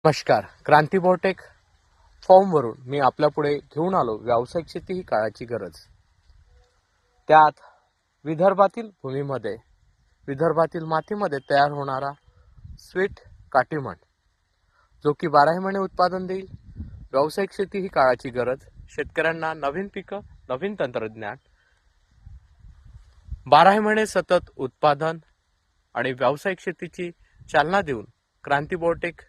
नमस्कार. क्रांती बायोटेक फॉर्मवरून मी आपल्या पुढे घेऊन आलो व्यावसायिक शेती ही काळाची गरज. त्यात विदर्भातील मातीमध्ये तयार होणारा स्वीट काटीमण, जो की 12 महिने उत्पादन देईल. व्यावसायिक शेती ही काळाची गरज. शेतकऱ्यांना नवीन पिकं, नवीन तंत्रज्ञान, 12 महिने सतत उत्पादन आणि व्यावसायिक शेतीची चालना देऊन क्रांती बायोटेक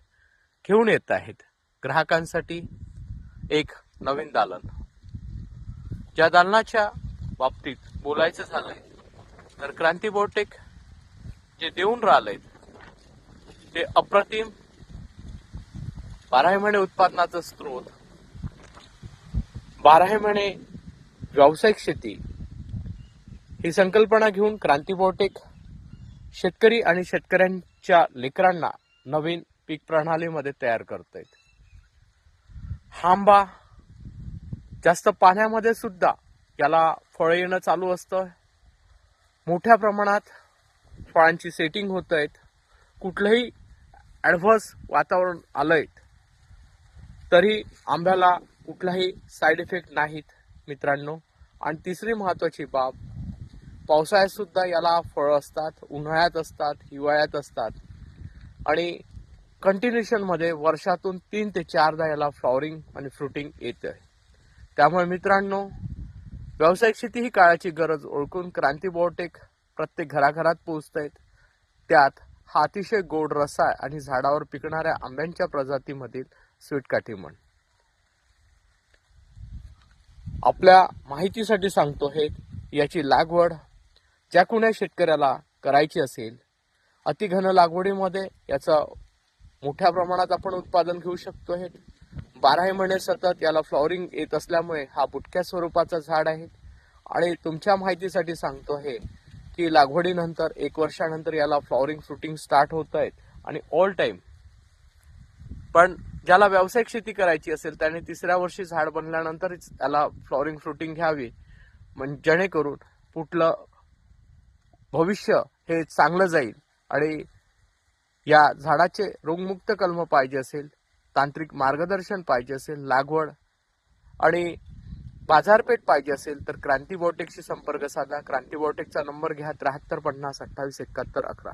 घेऊन येत आहेत ग्राहकांसाठी एक नवीन दालन. ज्या दालनाच्या बाबतीत बोलायचं झालंय तर क्रांती बायोटेक जे देऊन राहिलंय ते अप्रतिम 12 महिने उत्पादनाचा स्रोत, 12 महिने व्यावसायिक शेती ही संकल्पना घेऊन क्रांती बायोटेक शेतकरी आणि शेतकऱ्यांच्या लेकरांना नवीन पीक प्रणालीमध्ये तयार करतायत. आंबा जास्त पाण्यामध्ये सुद्धा याला फळ येणं चालू असतं. मोठ्या प्रमाणात फळांची सेटिंग होत आहेत. कुठलंही ॲडव्हर्स वातावरण आलंय तरी आंब्याला कुठलाही साईड इफेक्ट नाहीत मित्रांनो. आणि तिसरी महत्वाची बाब, पावसाळ्यात सुद्धा याला फळं असतात, उन्हाळ्यात असतात, हिवाळ्यात असतात आणि कंटिन्युएशन मध्ये वर्षातून 3 ते 4दा याला फ्लॉवरिंग आणि फ्रुटिंग येते. त्यामुळे मित्रांनो, व्यावसायिक शेती ही काळाची गरज ओळखून क्रांती बायोटेक प्रत्येक घराघरात पोहोचतायत. त्यात हा अतिशय गोड रसाळ आणि झाडावर पिकणाऱ्या आंब्यांच्या प्रजातीमधील स्वीट काटीमण. आपल्या माहितीसाठी सांगतो, हे याची लागवड ज्या कुण्या शेतकऱ्याला करायची असेल, अतिघन लागवडीमध्ये याचं मोठ्या प्रमाणात आपण उत्पादन घेऊ शकतो. हे 12 महिने सतत याला फ्लॉवरिंग येत असल्यामुळे हा बुटक्या स्वरूपाचं झाड आहे. आणि तुमच्या माहितीसाठी सांगतो हे की लागवडीनंतर 1 वर्षानंतर याला फ्लॉवरिंग फ्रुटिंग स्टार्ट होत आहेत आणि ऑल टाइम. पण ज्याला व्यावसायिक शेती करायची असेल त्याने 3ऱ्या वर्षी झाड बनल्यानंतरच याला फ्लॉवरिंग फ्रुटिंग घ्यावी, म्हणजे जेणेकरून पुढलं भविष्य हे चांगलं जाईल. आणि या झाडाचे रोगमुक्त कलम पाहिजे असेल, तांत्रिक मार्गदर्शन पाहिजे असेल, लागवड आणि बाजारपेठ पाहिजे असेल तर क्रांती बायोटेकशी संपर्क साधा. क्रांती बायोटेकचा नंबर घ्या 73 50 28 71 11.